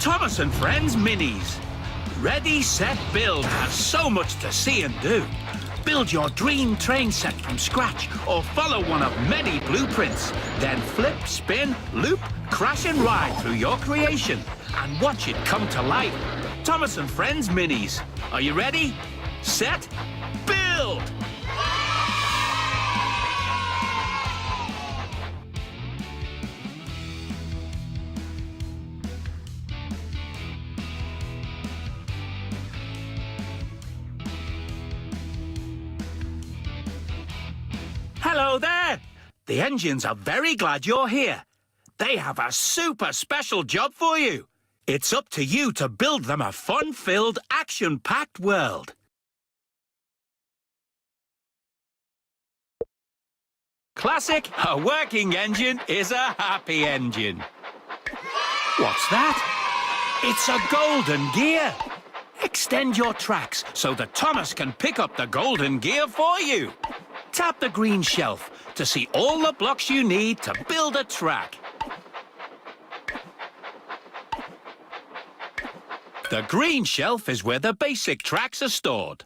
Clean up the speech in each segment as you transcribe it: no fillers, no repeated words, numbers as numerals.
Thomas and Friends Minis. Ready, Set, Build has so much to see and do. Build your dream train set from scratch or follow one of many blueprints. Then flip, spin, loop, crash and ride through your creation and watch it come to life. Thomas and Friends Minis. Are you ready? Set, build! Hello there! The engines are very glad you're here. They have a super special job for you. It's up to you to build them a fun-filled, action-packed world. Classic, a working engine is a happy engine. What's that? It's a golden gear. Extend your tracks so that Thomas can pick up the golden gear for you. Tap the green shelf to see all the blocks you need to build a track. The green shelf is where the basic tracks are stored.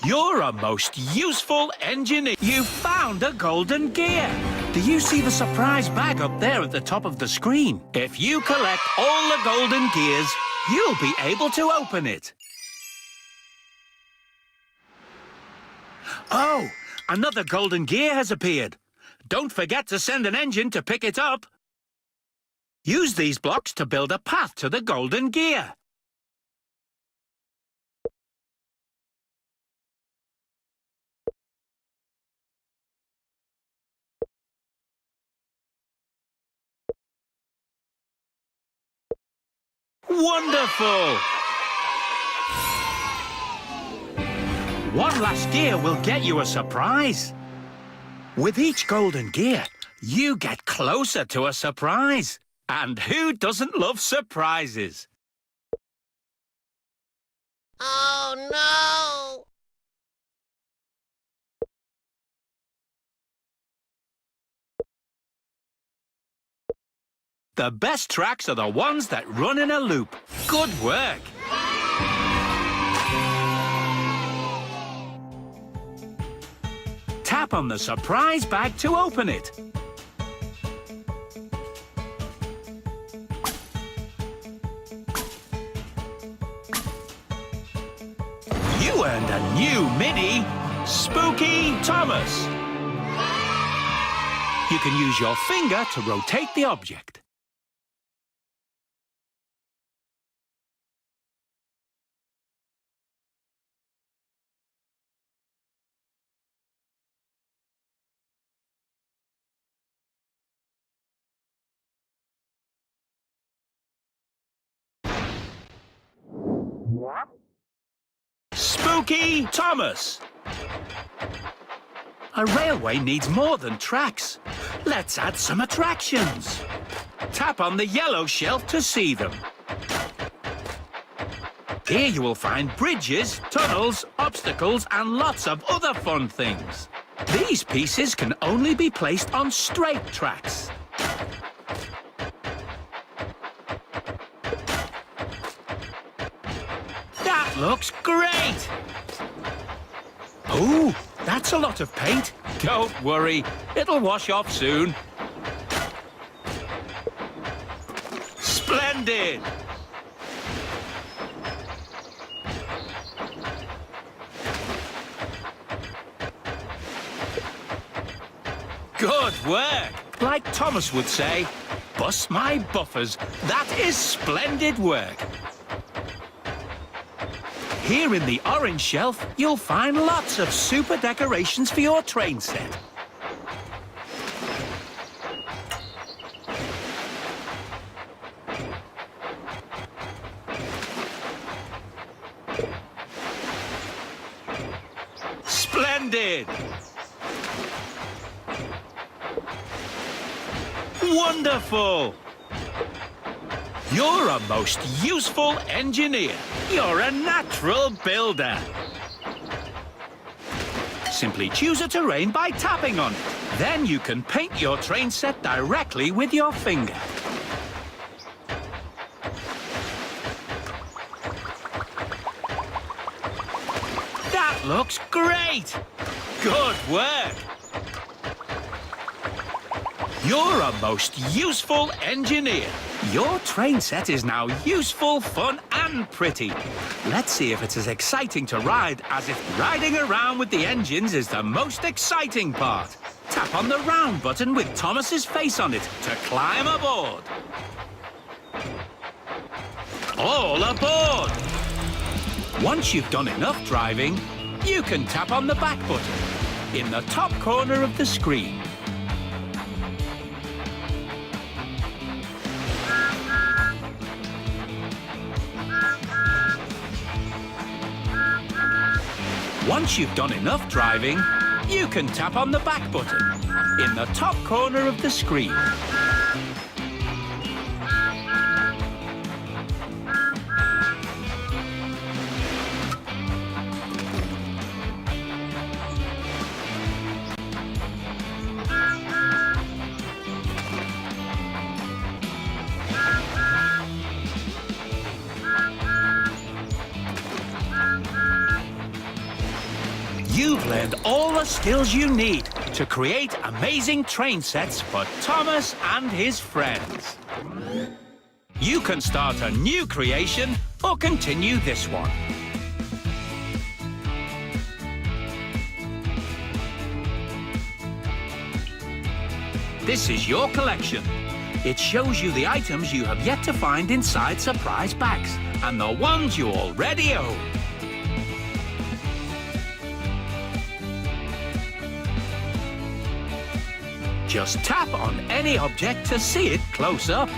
You're a most useful engineer. You found a golden gear. Do you see the surprise bag up there at the top of the screen? If you collect all the golden gears, you'll be able to open it. Oh, another golden gear has appeared. Don't forget to send an engine to pick it up. Use these blocks to build a path to the golden gear. Wonderful! One last gear will get you a surprise. With each golden gear, you get closer to a surprise. And who doesn't love surprises? Oh, no! The best tracks are the ones that run in a loop. Good work! Tap on the surprise bag to open it. You earned a new mini, Spooky Thomas. You can use your finger to rotate the object. Spooky Thomas! A railway needs more than tracks. Let's add some attractions. Tap on the yellow shelf to see them. Here you will find bridges, tunnels, obstacles, and lots of other fun things. These pieces can only be placed on straight tracks. That looks great! Ooh, that's a lot of paint. Don't worry, it'll wash off soon. Splendid! Good work! Like Thomas would say, bust my buffers. That is splendid work. Here in the orange shelf, you'll find lots of super decorations for your train set. Splendid! Wonderful! You're a most useful engineer. You're a natural builder. Simply choose a terrain by tapping on it. Then you can paint your train set directly with your finger. That looks great! Good work! You're a most useful engineer. Your train set is now useful, fun, and pretty. Let's see if it's as exciting to ride as if riding around with the engines is the most exciting part. Tap on the round button with Thomas's face on it to climb aboard. All aboard! Once you've done enough driving, you can tap on the back button in the top corner of the screen. Once you've done enough driving, you can tap on the back button in the top corner of the screen. You've learned all the skills you need to create amazing train sets for Thomas and his friends. You can start a new creation or continue this one. This is your collection. It shows you the items you have yet to find inside surprise bags and the ones you already own. Just tap on any object to see it close up.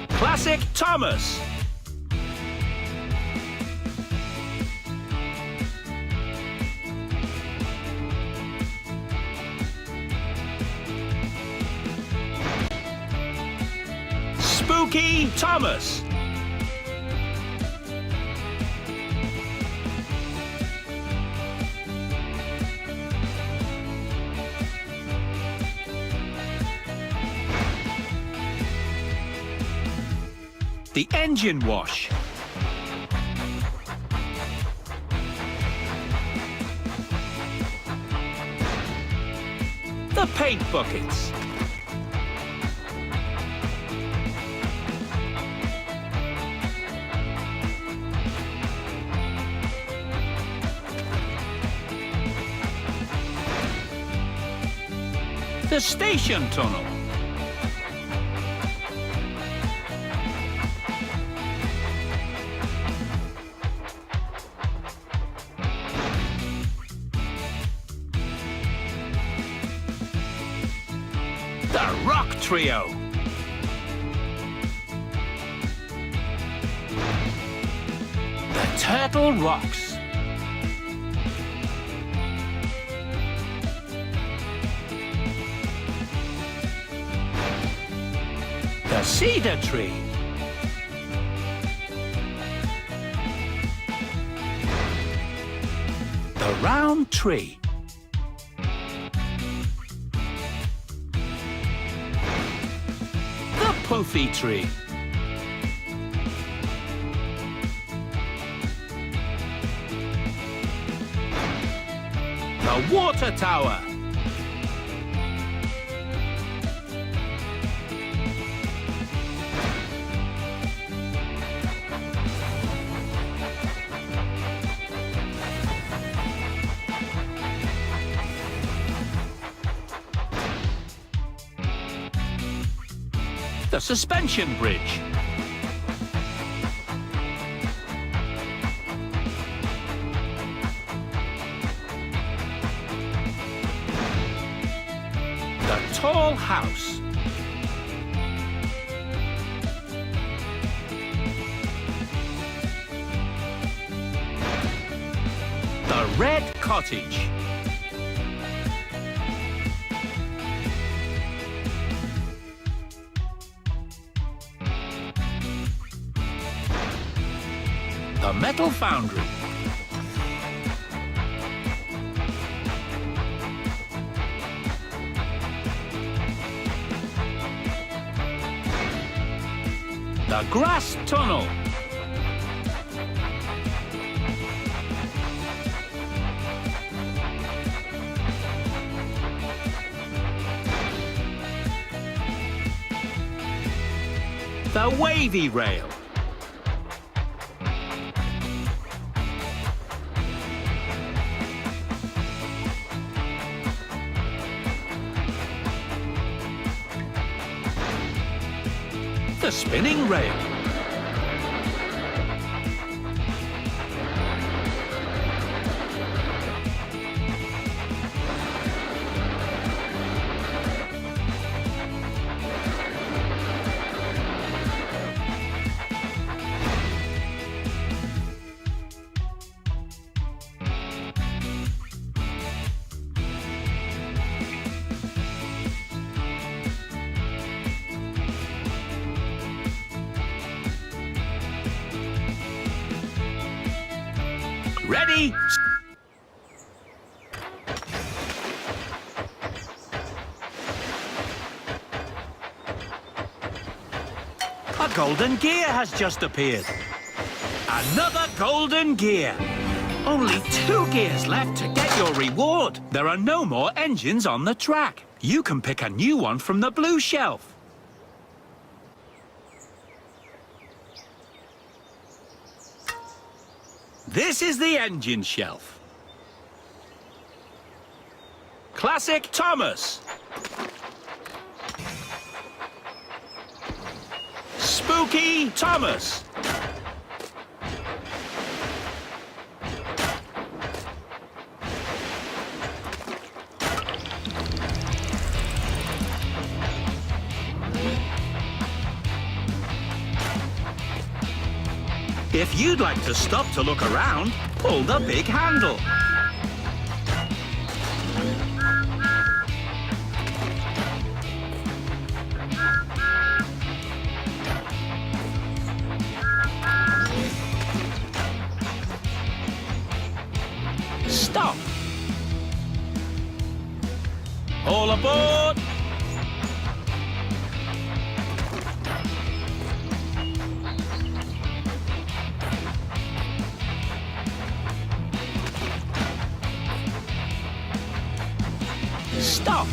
Classic Thomas. Spooky Thomas. The engine wash. The paint buckets. The station tunnel. The rock trio. The turtle rocks. The cedar tree. The round tree. The poofy tree. The water tower. The suspension bridge. The tall house. The red cottage. the metal foundry. The grass tunnel. The wavy rail. The spinning rail. Ready? A golden gear has just appeared. Another golden gear. Only 2 gears left to get your reward. There are no more engines on the track. You can pick a new one from the blue shelf. This is the engine shelf. Classic Thomas. Spooky Thomas. If you'd like to stop to look around, pull the big handle. Stop. All aboard. Stop.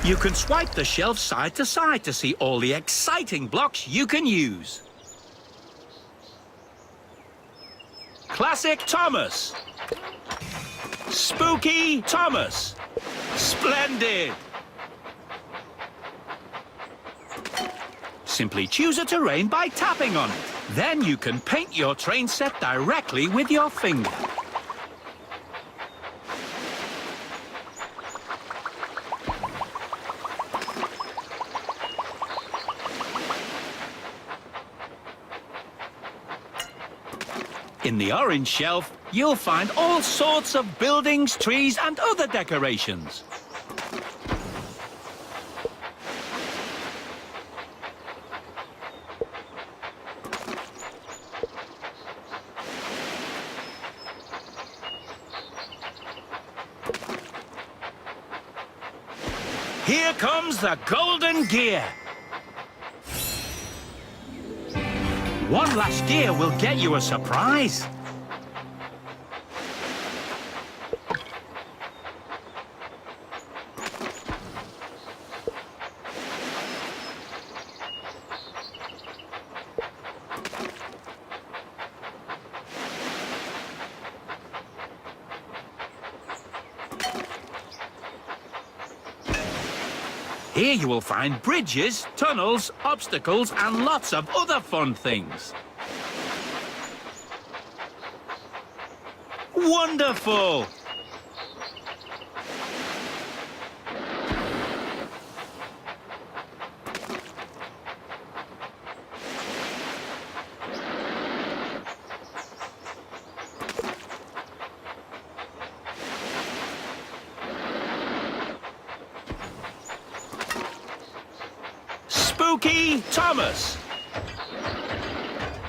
You can swipe the shelf side to side to see all the exciting blocks you can use. Classic Thomas. Spooky Thomas. Splendid. Simply choose a terrain by tapping on it. Then you can paint your train set directly with your finger. In the orange shelf, you'll find all sorts of buildings, trees, and other decorations. Here comes the golden gear. One last gear will get you a surprise. Here you will find bridges, tunnels, obstacles, and lots of other fun things. Wonderful! Spooky Thomas.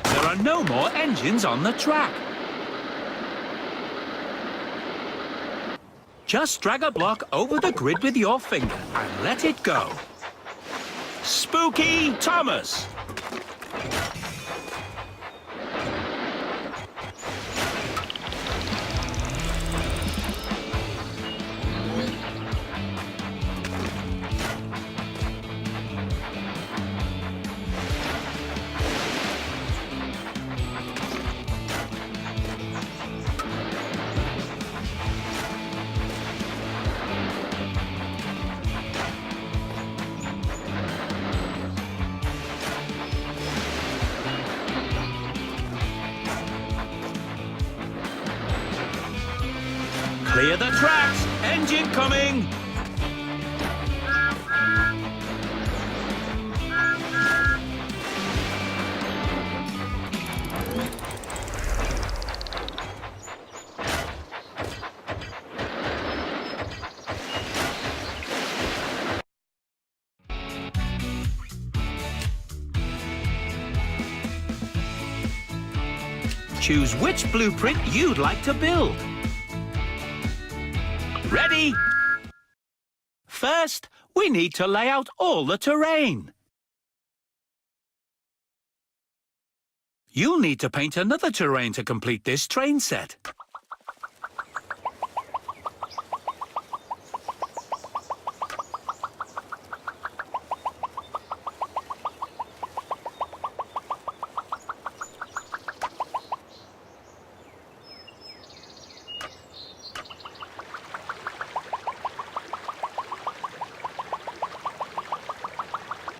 There are no more engines on the track. Just drag a block over the grid with your finger and let it go. Spooky Thomas. Clear the tracks! Engine coming! Choose which blueprint you'd like to build. Ready? First, we need to lay out all the terrain. You'll need to paint another terrain to complete this train set.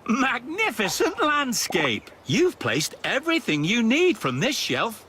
Magnificent landscape! You've placed everything you need from this shelf.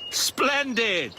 Splendid!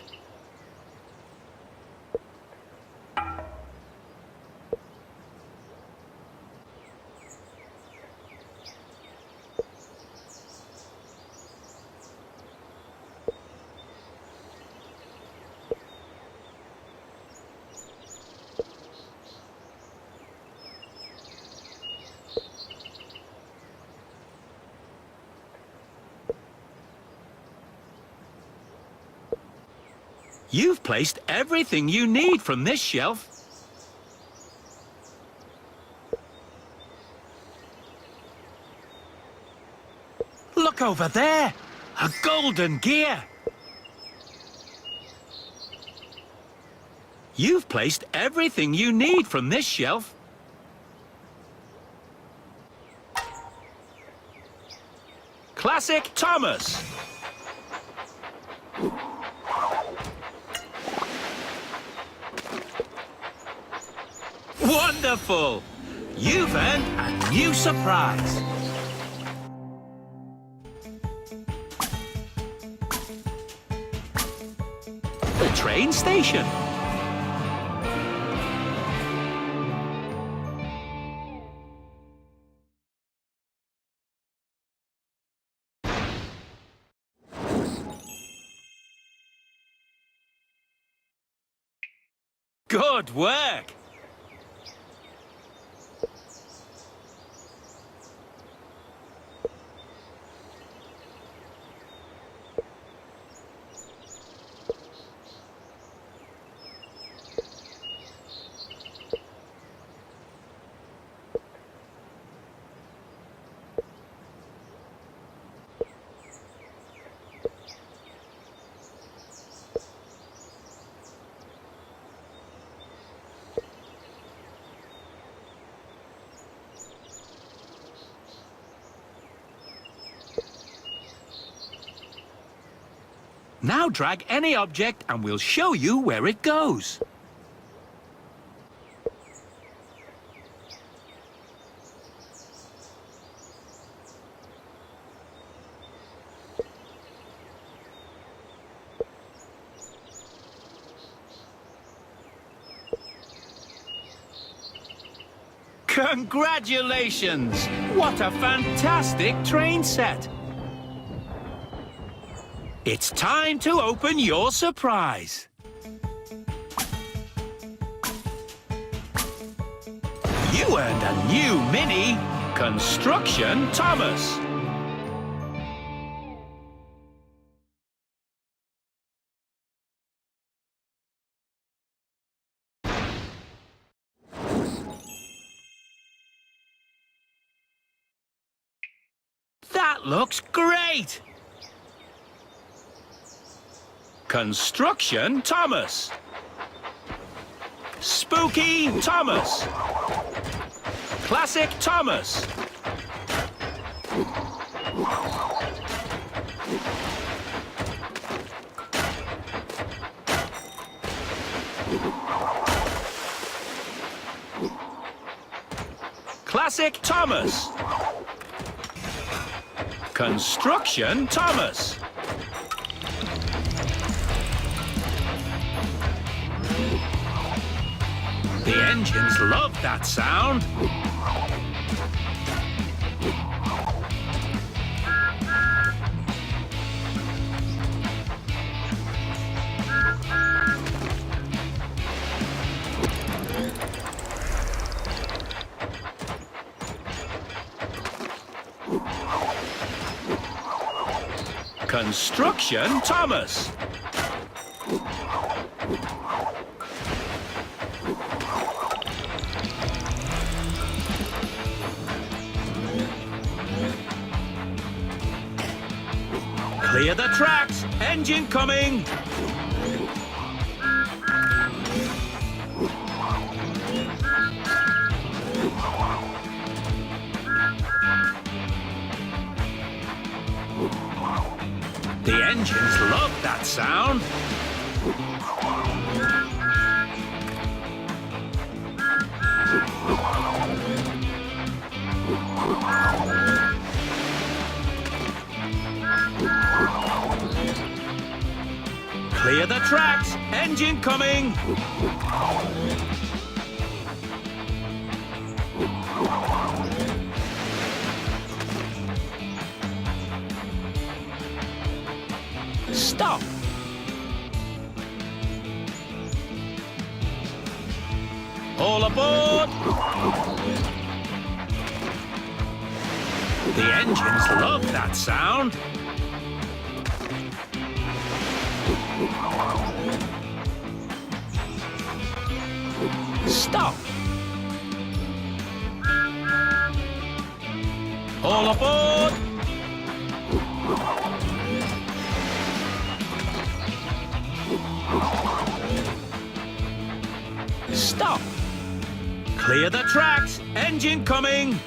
You've placed everything you need from this shelf. Look over there! A golden gear! You've placed everything you need from this shelf. Classic Thomas! Wonderful! You've earned a new surprise. The train station. Good work! Now drag any object and we'll show you where it goes. Congratulations! What a fantastic train set! It's time to open your surprise. You earned a new mini Construction Thomas. That looks great! Construction Thomas. Spooky Thomas. Classic Thomas. Classic Thomas. Construction Thomas. The engines love that sound. Construction Thomas. Clear the tracks! Engine coming! The engines love that sound. Clear the tracks! Engine coming! Stop! All aboard! The engines love that sound. Stop! All aboard! Stop! Clear the tracks! Engine coming!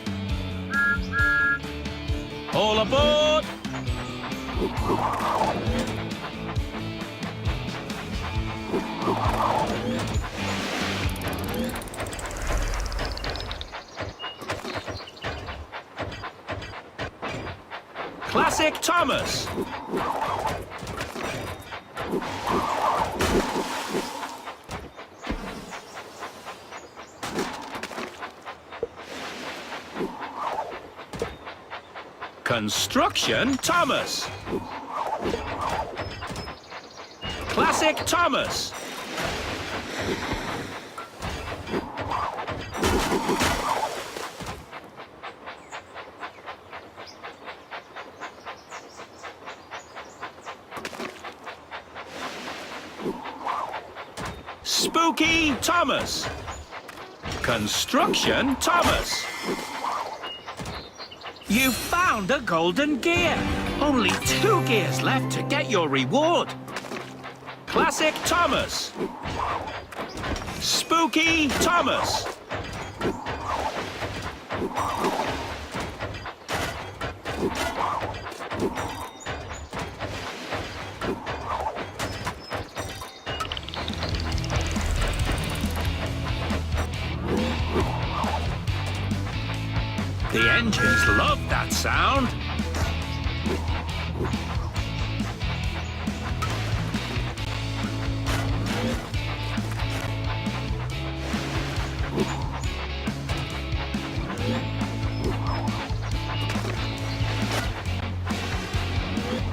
All aboard! Classic Thomas. Construction Thomas. Classic Thomas. Spooky Thomas. Construction Thomas. You found a golden gear. Only 2 gears left to get your reward. Classic Thomas. Spooky Thomas. engines love that sound.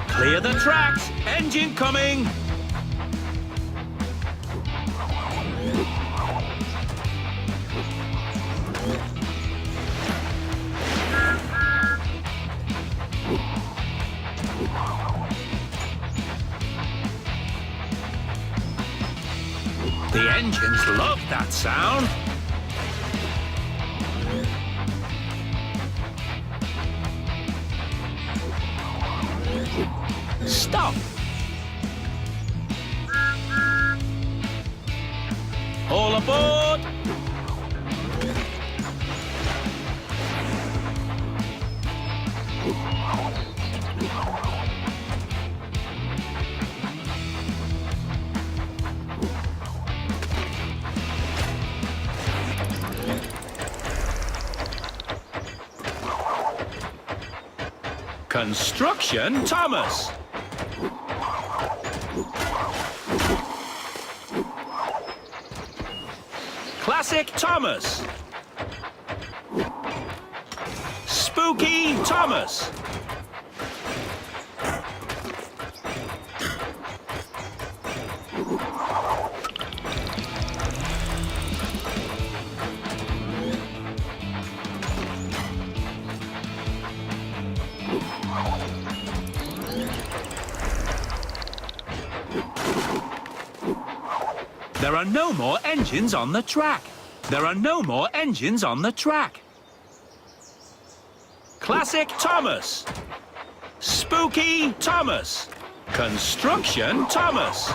Clear the tracks. Engine coming. The engines love that sound. Stop. All aboard. Construction Thomas. Classic Thomas. Spooky Thomas. There are no more engines on the track. There are no more engines on the track. Classic Thomas. Spooky Thomas. Construction Thomas.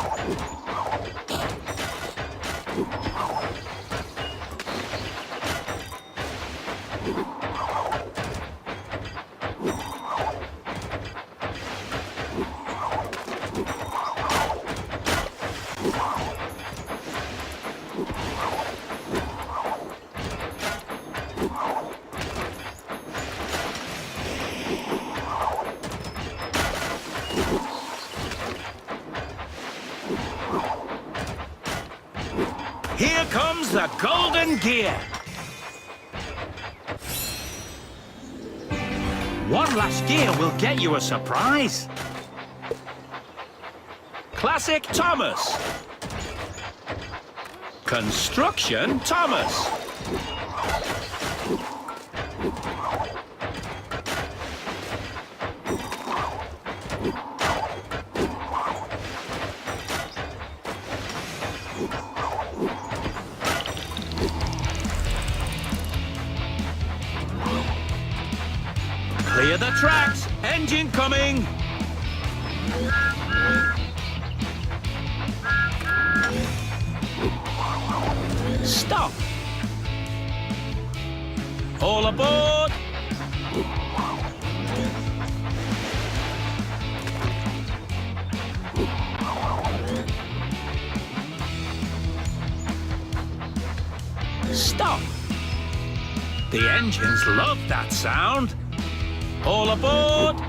Here comes the golden gear. One last gear will get you a surprise. Classic Thomas. Construction Thomas. Clear the tracks. Engine coming. Stop. All aboard. Stop. The engines love that sound. All aboard!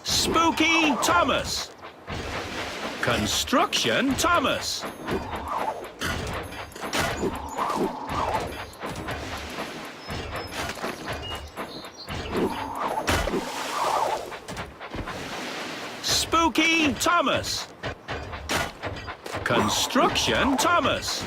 Spooky Thomas. Construction Thomas. Spooky Thomas. Construction Thomas.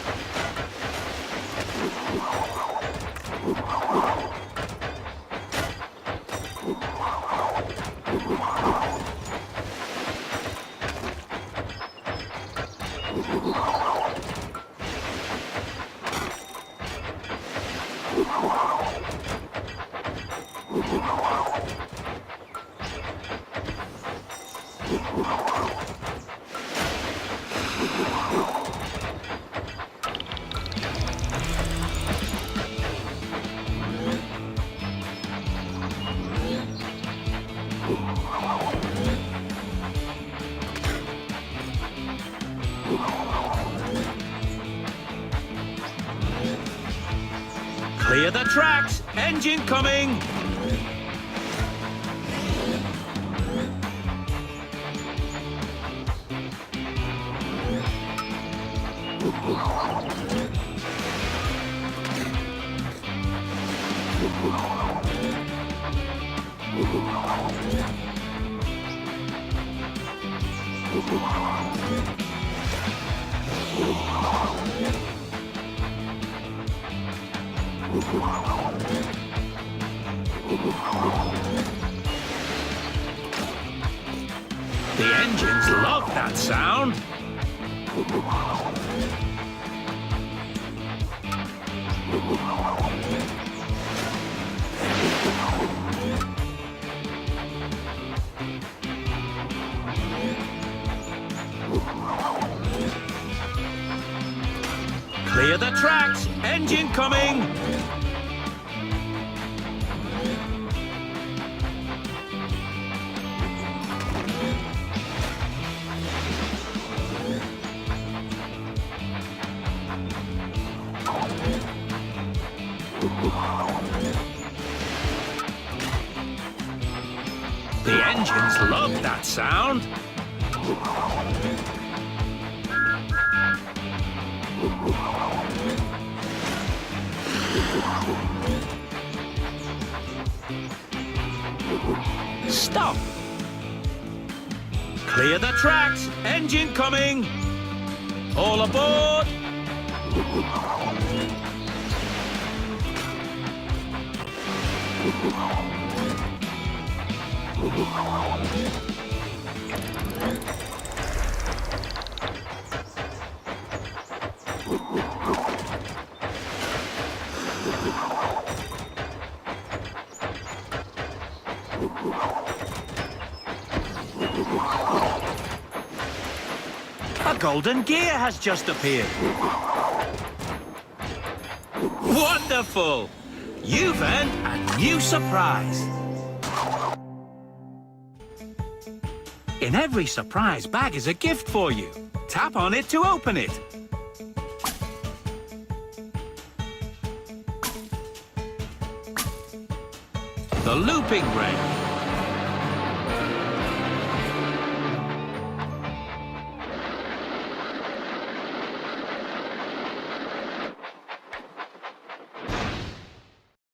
Clear the tracks! Engine coming! The engines love that sound. Clear the tracks! Engine coming! The engines love that sound. Stop! Clear the tracks! Engine coming! All aboard! A golden gear has just appeared. Wonderful! You've earned a new surprise. In every surprise bag is a gift for you. Tap on it to open it. The looping ring.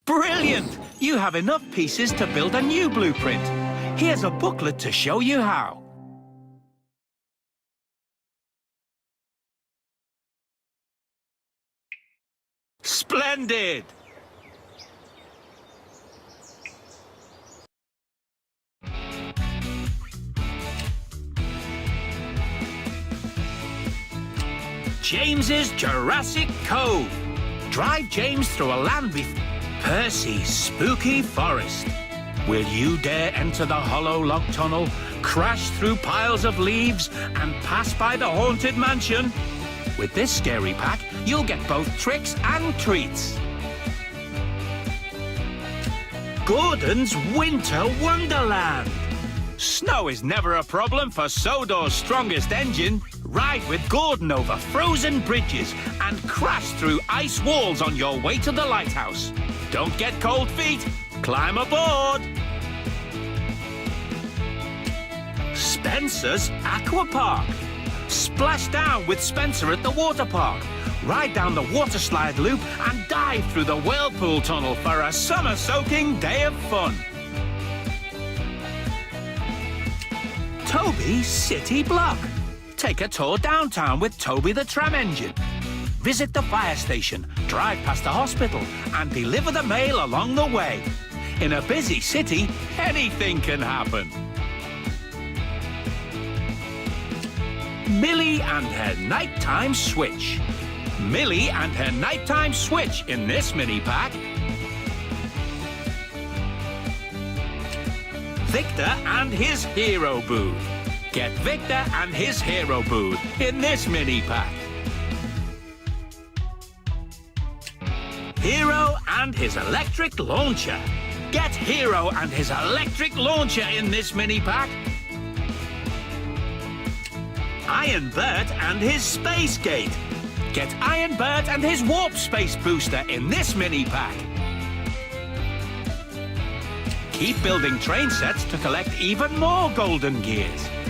Brilliant! You have enough pieces to build a new blueprint. Here's a booklet to show you how. Splendid! James's Jurassic Cove. Drive James through a land with Percy's spooky forest. Will you dare enter the hollow log tunnel, crash through piles of leaves, and pass by the haunted mansion? With this scary pack, you'll get both tricks and treats. Gordon's Winter Wonderland. Snow is never a problem for Sodor's strongest engine. Ride with Gordon over frozen bridges and crash through ice walls on your way to the lighthouse. Don't get cold feet. Climb aboard. Spencer's Aqua Park. Splash down with Spencer at the water park. Ride down the water slide loop and dive through the whirlpool tunnel for a summer-soaking day of fun. Toby's City Block. Take a tour downtown with Toby the tram engine. Visit the fire station, drive past the hospital, and deliver the mail along the way. In a busy city, anything can happen. Millie and her nighttime switch. Millie and her nighttime switch in this mini pack. Victor and his hero booth. Get Victor and his hero booth in this mini pack. Hero and his electric launcher. Get Hero and his electric launcher in this mini pack. Iron Bert and his space gate. Get Iron Bert and his warp space booster in this mini pack. Keep building train sets to collect even more golden gears.